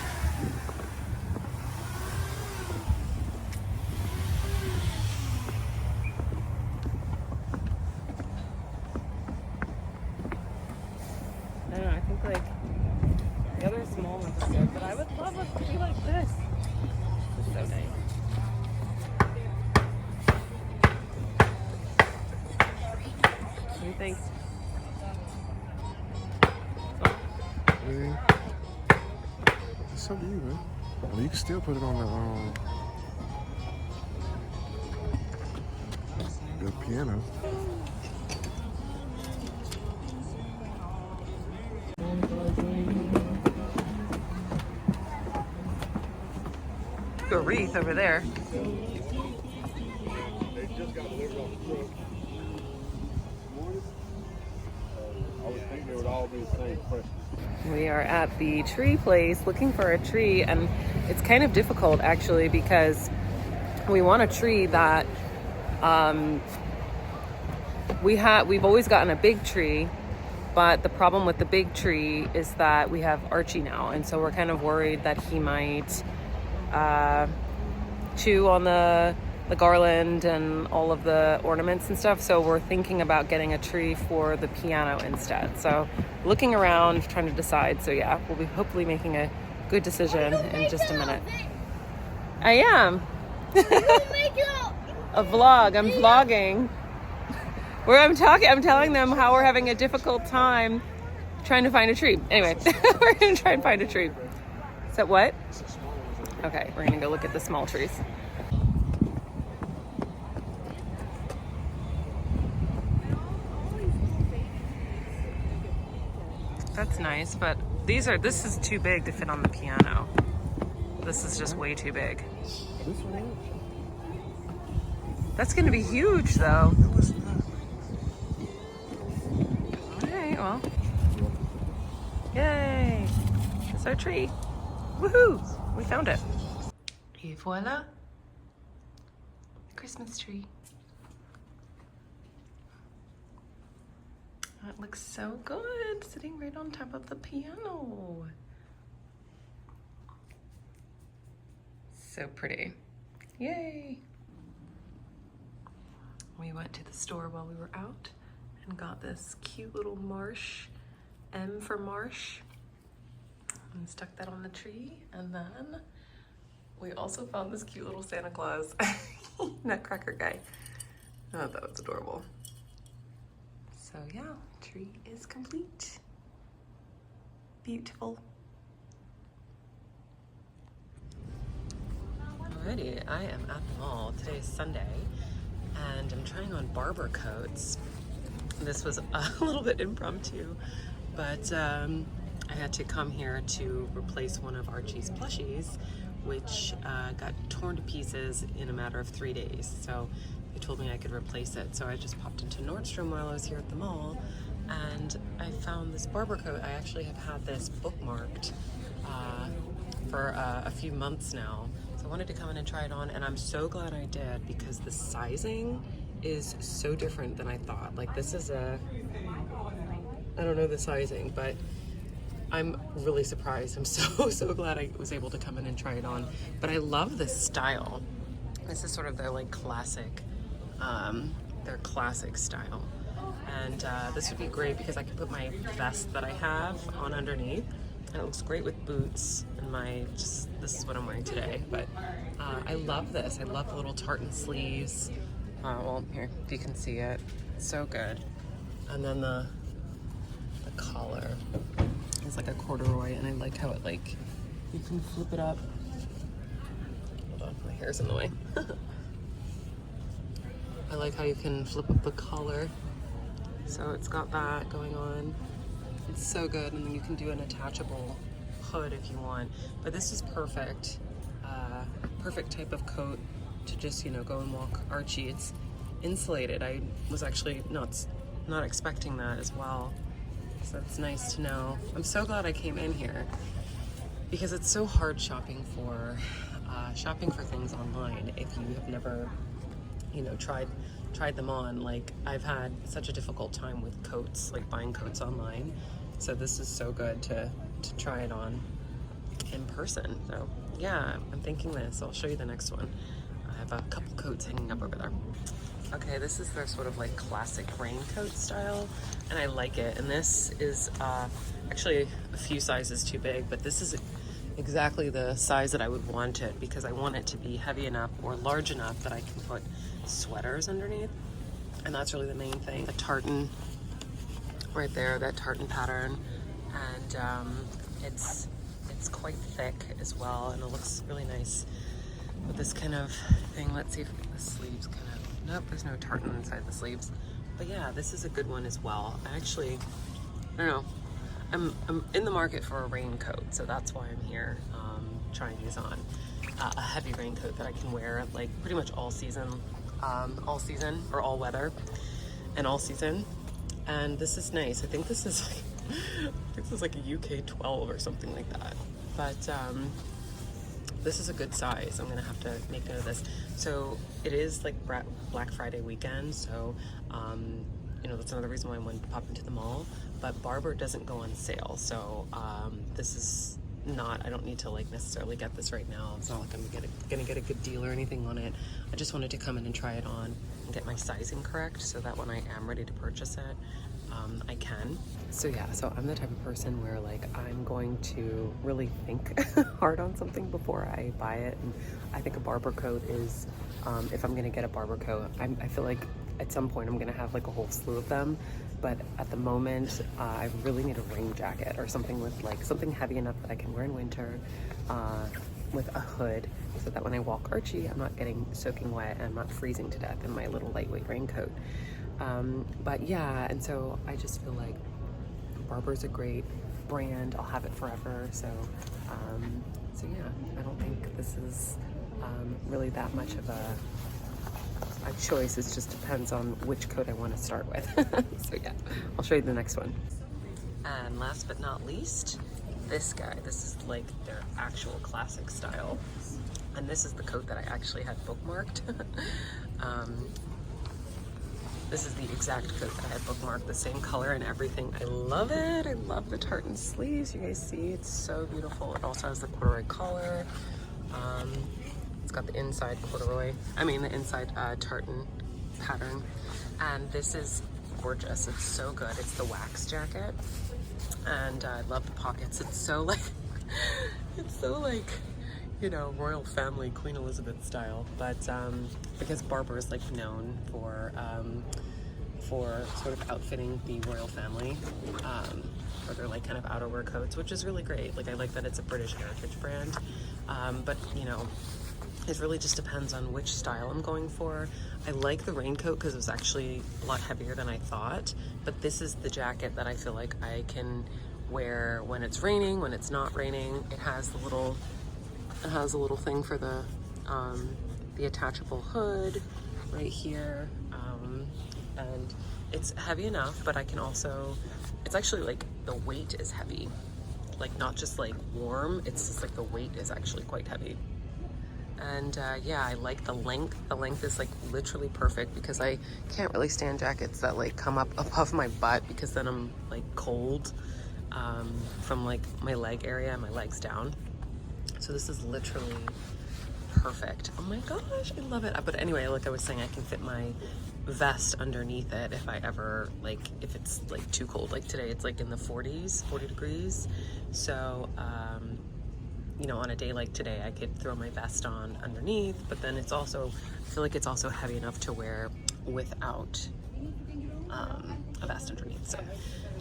I don't know, I think like the other small ones are good, but I would love it to be like this. It's so nice. What do you think? It's up to you, man. I mean, you can still put it on the piano. A wreath over there. They just got delivered off the truck. I would think they would all be the same question. We are at the tree place looking for a tree, and it's kind of difficult actually because we want a tree that we've always gotten a big tree, but the problem with the big tree is that we have Archie now, and so we're kind of worried that he might chew on the garland and all of the ornaments and stuff. So we're thinking about getting a tree for the piano instead. So looking around, trying to decide. So yeah, we'll be hopefully making a good decision in just a minute. I am. A vlog. I'm vlogging. Where I'm telling them how we're having a difficult time trying to find a tree. Anyway, we're gonna try and find a tree. Is that what? Okay, we're gonna go look at the small trees. That's nice, but this is too big to fit on the piano. This is just way too big. This one? That's gonna be huge though. No, it's not. Alright, well. Yay! It's our tree. Woohoo! We found it. Et voila! Christmas tree. That looks so good, sitting right on top of the piano. So pretty. Yay! We went to the store while we were out and got this cute little marsh, M for marsh, and stuck that on the tree. And then we also found this cute little Santa Claus nutcracker guy. I thought that was adorable. So yeah, tree is complete. Beautiful. Alrighty, I am at the mall. Today is Sunday, and I'm trying on Barbour coats. This was a little bit impromptu, but I had to come here to replace one of Archie's plushies, which got torn to pieces in a matter of 3 days. So they told me I could replace it. So I just popped into Nordstrom while I was here at the mall, and I found this Barbour coat. I actually have had this bookmarked for a few months now. So I wanted to come in and try it on, and I'm so glad I did because the sizing is so different than I thought. Like this is I don't know the sizing, but I'm really surprised. I'm so glad I was able to come in and try it on. But I love this style. This is sort of their like classic, their classic style. And this would be great because I can put my vest that I have on underneath, and it looks great with boots and this is what I'm wearing today. But I love this. I love the little tartan sleeves. Well, here, if you can see it, it's so good. And then the collar. It's like a corduroy, and I like how it like, you can flip it up. Hold on, my hair's in the way. I like how you can flip up the collar. So it's got that going on. It's so good, and then you can do an attachable hood if you want. But this is perfect, perfect type of coat to just, you know, go and walk Archie. It's insulated. I was actually not expecting that as well. So it's nice to know. I'm so glad I came in here because it's so hard shopping for things online if you have never, you know, tried them on. Like, I've had such a difficult time with coats, like buying coats online. So this is so good to try it on in person. So yeah, I'm thinking this. I'll show you the next one. I have a couple coats hanging up over there. Okay, this is their sort of like classic raincoat style, and I like it. And this is actually a few sizes too big, but this is exactly the size that I would want it, because I want it to be heavy enough or large enough that I can put sweaters underneath. And that's really the main thing. The tartan right there, that tartan pattern, and it's quite thick as well, and it looks really nice with this kind of thing. Let's see if the sleeves kind of, nope, there's no tartan inside the sleeves. But yeah, this is a good one as well. I don't know, I'm in the market for a raincoat, so that's why I'm here trying these on. A heavy raincoat that I can wear like pretty much all season, or all weather and all season. And this is nice. I think this is like a UK 12 or something like that. But this is a good size. I'm gonna have to make note of this. So it is like Black Friday weekend, so you know, that's another reason why I wanted to pop into the mall. But Barbour doesn't go on sale, so this is not, I don't need to like necessarily get this right now. It's not like I'm gonna get a good deal or anything on it. I just wanted to come in and try it on and get my sizing correct, so that when I am ready to purchase it, I can. So yeah, so I'm the type of person where like I'm going to really think hard on something before I buy it. And I think a Barbour coat is, if I'm gonna get a Barbour coat, I feel like at some point I'm gonna have like a whole slew of them. But at the moment, I really need a rain jacket or something with like something heavy enough that I can wear in winter, with a hood, so that when I walk Archie, I'm not getting soaking wet and I'm not freezing to death in my little lightweight raincoat. But yeah, and so I just feel like Barbour's a great brand. I'll have it forever. So yeah, I don't think this is really that much of a choice. It just depends on which coat I want to start with. So yeah, I'll show you the next one. And last but not least, this guy. This is like their actual classic style. And this is the coat that I actually had bookmarked. This is the exact coat that I had bookmarked, the same color and everything. I love it. I love the tartan sleeves. You guys see, it's so beautiful. It also has the corduroy collar. It's got the inside the inside tartan pattern. And this is gorgeous. It's so good. It's the wax jacket. And I love the pockets. It's so like, you know, royal family, Queen Elizabeth style. But because Barbour is like known for sort of outfitting the royal family, or their like kind of outerwear coats, which is really great. Like, I like that it's a British heritage brand. But you know, it really just depends on which style I'm going for. I like the raincoat because it was actually a lot heavier than I thought, but this is the jacket that I feel like I can wear when it's raining, when it's not raining. It has a little thing for the attachable hood right here, and it's heavy enough, but I can also, it's actually like the weight is heavy, like not just like warm, it's just like the weight is actually quite heavy. And yeah, I like the length. The length is like literally perfect, because I can't really stand jackets that like come up above my butt, because then I'm like cold from like my leg area and my legs down. So this is literally perfect. Oh my gosh, I love it. But anyway, like I was saying, I can fit my vest underneath it if I ever, like, if it's like too cold. Like today, it's like in the 40 degrees. So, you know, on a day like today, I could throw my vest on underneath, but then it's also, I feel like it's also heavy enough to wear without a vest underneath. So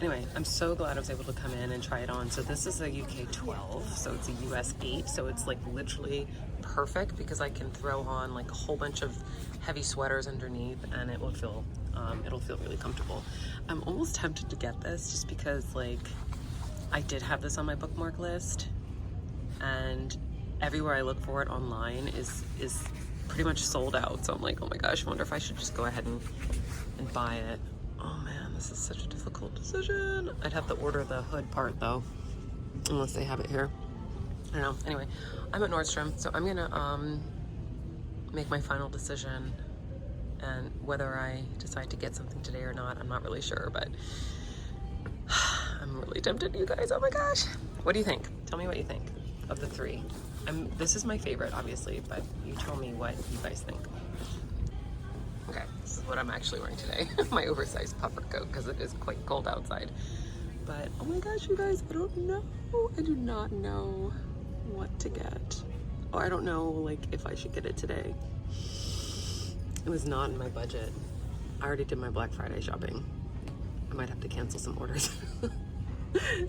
anyway, I'm so glad I was able to come in and try it on. So this is a UK 12, so it's a US 8, so it's like literally perfect because I can throw on like a whole bunch of heavy sweaters underneath and it will feel it'll feel really comfortable. I'm almost tempted to get this just because like I did have this on my bookmark list, and everywhere I look for it online is pretty much sold out. So I'm like, oh my gosh, I wonder if I should just go ahead and buy it. Oh man, this is such a difficult decision. I'd have to order the hood part though, unless they have it here. I don't know. Anyway, I'm at Nordstrom, so I'm gonna make my final decision, and whether I decide to get something today or not, I'm not really sure, but I'm really tempted, you guys. Oh my gosh. What do you think? Tell me what you think of the three. This is my favorite, obviously, but you tell me what you guys think. Okay, this is what I'm actually wearing today. My oversized puffer coat, because it is quite cold outside. But oh my gosh, you guys, I don't know. I do not know what to get. Oh, I don't know, like, if I should get it today. It was not in my budget. I already did my Black Friday shopping. I might have to cancel some orders.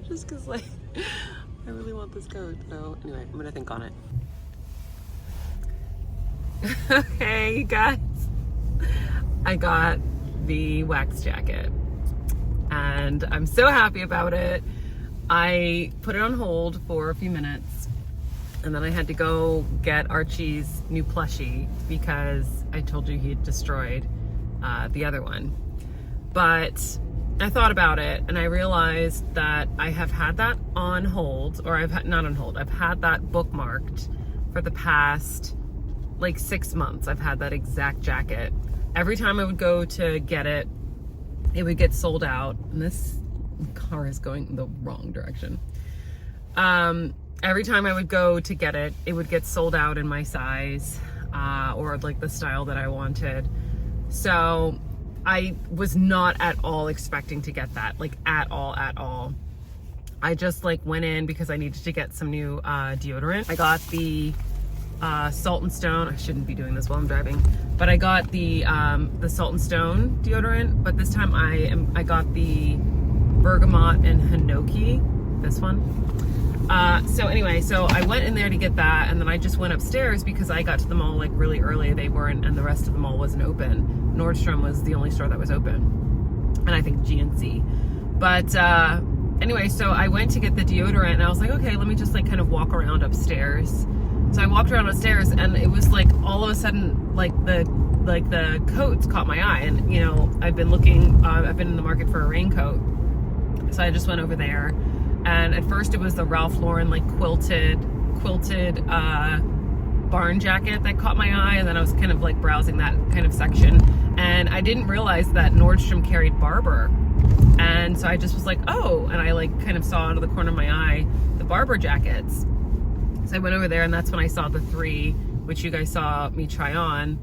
Just because, like, I really want this coat. So anyway, I'm gonna think on it. Okay, you guys. I got the wax jacket and I'm so happy about it. I put it on hold for a few minutes and then I had to go get Archie's new plushie because I told you he had destroyed the other one. But I thought about it and I realized that I have had that on hold, or not on hold, I've had that bookmarked for the past like 6 months. I've had that exact jacket. Every time I would go to get it, it would get sold out. And this car is going the wrong direction. Every time I would go to get it, it would get sold out in my size, or like the style that I wanted. So I was not at all expecting to get that, like at all. I just like went in because I needed to get some new deodorant. I got the Salt and Stone. I shouldn't be doing this while I'm driving, but I got the Salt and Stone deodorant, but this time I got the Bergamot and Hinoki, this one. So anyway, so I went in there to get that, and then I just went upstairs because I got to the mall like really early. They weren't, and the rest of the mall wasn't open. Nordstrom was the only store that was open, and I think GNC. But anyway, so I went to get the deodorant, and I was like, okay, let me just like kind of walk around upstairs. So I walked around upstairs, and it was like all of a sudden, like the coats caught my eye, and you know, I've been in the market for a raincoat, so I just went over there. And at first it was the Ralph Lauren like quilted barn jacket that caught my eye, and then I was kind of like browsing that kind of section, and I didn't realize that Nordstrom carried Barbour, and so I just was like, oh, and I like kind of saw out of the corner of my eye the Barbour jackets. So I went over there, and that's when I saw the three, which you guys saw me try on.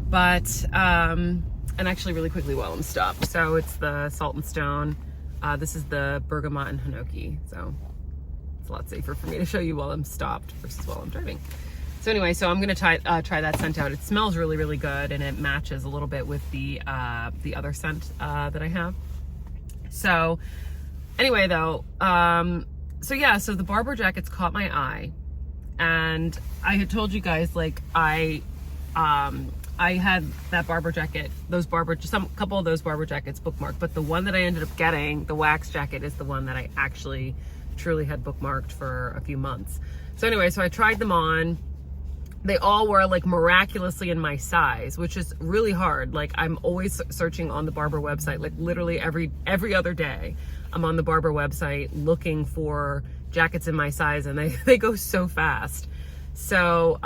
But and actually really quickly while I'm stopped, so it's the Salt and Stone. This is the Bergamot and Hinoki, so it's a lot safer for me to show you while I'm stopped versus while I'm driving. So anyway, so I'm gonna try that scent out. It smells really, really good, and it matches a little bit with the other scent that I have. So anyway, though, so yeah, so the Barbour jackets caught my eye, and I had told you guys like I had that Barbour jacket, couple of those Barbour jackets bookmarked, but the one that I ended up getting, the wax jacket, is the one that I actually truly had bookmarked for a few months. So anyway, so I tried them on. They all were like miraculously in my size, which is really hard. Like I'm always searching on the Barbour website, like literally every other day I'm on the Barbour website looking for jackets in my size, and they go so fast. So,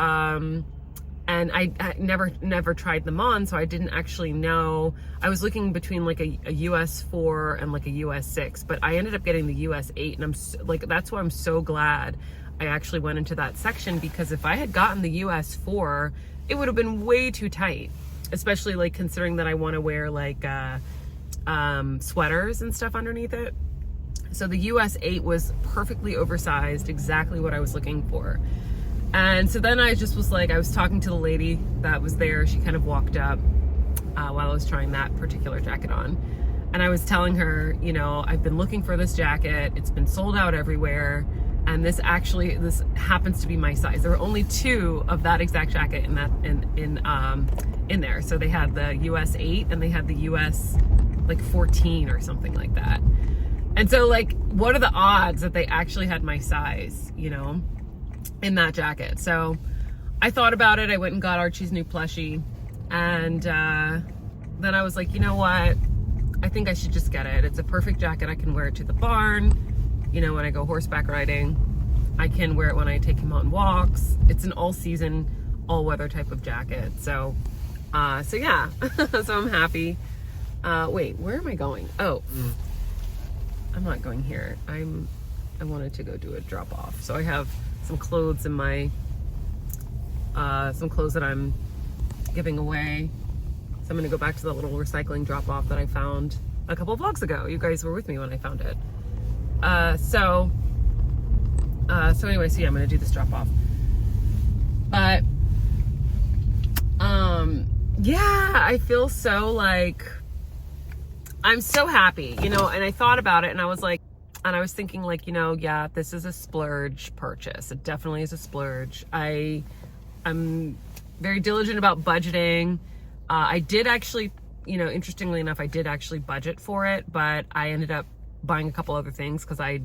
and I never tried them on, so I didn't actually know. I was looking between like a US 4 and like a US 6, but I ended up getting the US 8, and I'm like, that's why I'm so glad I actually went into that section, because if I had gotten the US 4, it would have been way too tight, especially like considering that I want to wear like sweaters and stuff underneath it. So the US 8 was perfectly oversized, exactly what I was looking for. And so then I just was like, I was talking to the lady that was there. She kind of walked up, while I was trying that particular jacket on. And I was telling her, you know, I've been looking for this jacket. It's been sold out everywhere. And this happens to be my size. There were only 2 of that exact jacket in there. So they had the US 8 and they had the US like 14 or something like that. And so like, what are the odds that they actually had my size, you know, in that jacket? So I thought about it. I went and got Archie's new plushie. And then I was like, you know what? I think I should just get it. It's a perfect jacket. I can wear it to the barn. You know, when I go horseback riding, I can wear it when I take him on walks. It's an all season, all weather type of jacket. So yeah, so I'm happy. Wait, where am I going? Oh, I'm not going here. I wanted to go do a drop off. So I have some clothes in my, some clothes that I'm giving away. So I'm gonna go back to the little recycling drop off that I found a couple of vlogs ago. You guys were with me when I found it. So anyway, so yeah, I'm gonna do this drop off. But yeah, I feel so like, I'm so happy, you know, and I thought about it and I was like, and I was thinking like, you know, yeah, this is a splurge purchase. It definitely is a splurge. I'm very diligent about budgeting. I did actually, you know, interestingly enough, I did actually budget for it, but I ended up buying a couple other things because I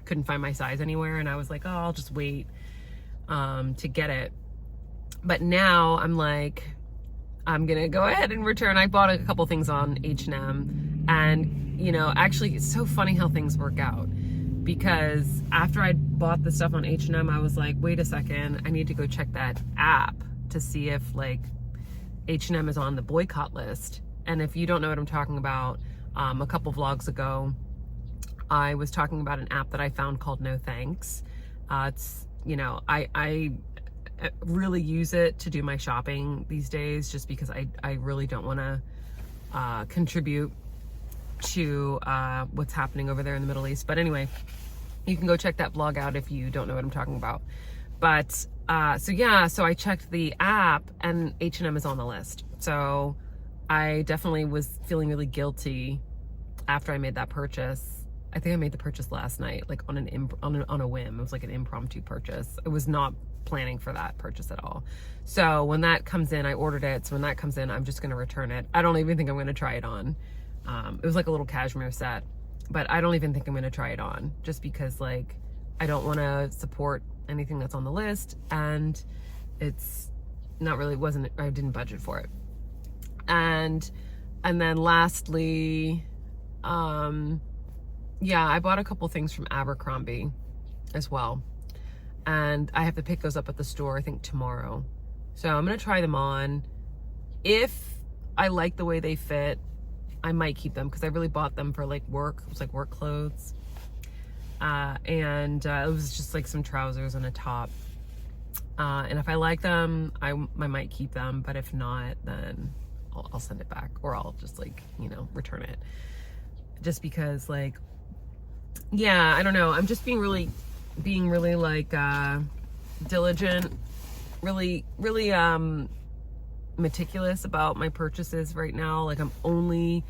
couldn't find my size anywhere. And I was like, oh, I'll just wait to get it. But now I'm like, I'm gonna go ahead and return. I bought a couple things on H&M, and you know, actually it's so funny how things work out, because after I bought the stuff on H&M, I was like, wait a second, I need to go check that app to see if like H&M is on the boycott list. And if you don't know what I'm talking about, a couple vlogs ago, I was talking about an app that I found called No Thanks. It's, you know, I really use it to do my shopping these days, just because I really don't want to contribute to what's happening over there in the Middle East. But anyway, you can go check that vlog out if you don't know what I'm talking about. But so yeah, so I checked the app and H&M is on the list. So I definitely was feeling really guilty after I made that purchase. I think I made the purchase last night, like on a whim. It was like an impromptu purchase. I was not planning for that purchase at all. So when that comes in, I ordered it. So when that comes in, I'm just going to return it. I don't even think I'm going to try it on. It was like a little cashmere set, but I don't even think I'm going to try it on, just because like I don't want to support anything that's on the list, and it's not really, I didn't budget for it. And then lastly, yeah, I bought a couple things from Abercrombie as well, and I have to pick those up at the store, I think tomorrow. So I'm gonna try them on. If I like the way they fit, I might keep them, because I really bought them for like work. It was like work clothes. And it was just like some trousers and a top. And if I like them, I might keep them, but if not, then I'll send it back, or I'll just like, you know, return it. Just because like, yeah, I don't know. I'm just being really like, diligent, really, meticulous about my purchases right now. Like I'm only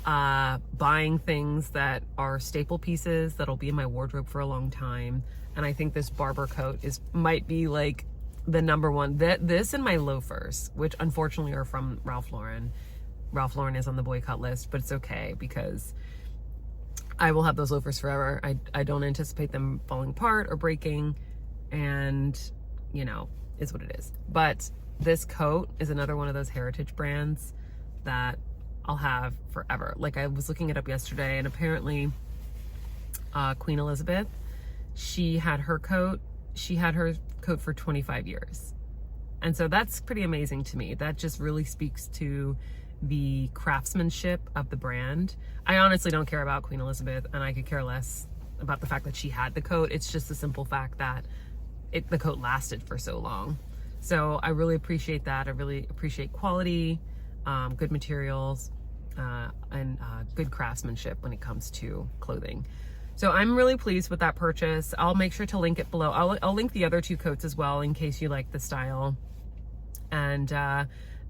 buying things that are staple pieces that'll be in my wardrobe for a long time. And I think this Barbour coat might be like the number one. This and my loafers, which unfortunately are from Ralph Lauren. Ralph Lauren is on the boycott list, but it's okay, because I will have those loafers forever. I don't anticipate them falling apart or breaking, and you know, is what it is. But this coat is another one of those heritage brands that I'll have forever. Like I was looking it up yesterday, and apparently Queen Elizabeth, she had her coat for 25 years. And so that's pretty amazing to me. That just really speaks to the craftsmanship of the brand. I honestly don't care about Queen Elizabeth, and I could care less about the fact that she had the coat. It's just the simple fact that the coat lasted for so long. So I really appreciate that. I really appreciate quality, good materials, and good craftsmanship when it comes to clothing. So I'm really pleased with that purchase. I'll make sure to link it below. I'll link the other two coats as well, in case you like the style. And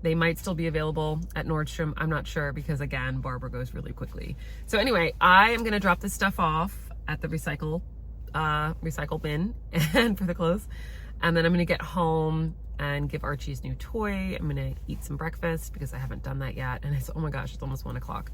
They might still be available at Nordstrom. I'm not sure because, again, Barbour goes really quickly. So anyway, I am going to drop this stuff off at the recycle bin and for the clothes. And then I'm going to get home and give Archie his new toy. I'm going to eat some breakfast because I haven't done that yet. And it's, oh my gosh, it's almost 1 o'clock.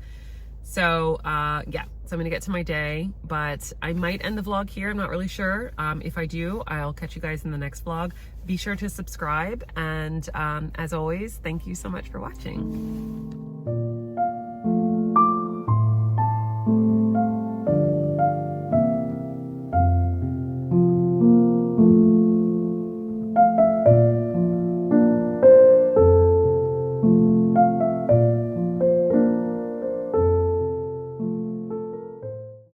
So yeah, so I'm gonna get to my day, but I might end the vlog here. I'm not really sure. If I do, I'll catch you guys in the next vlog. Be sure to subscribe. And as always, thank you so much for watching.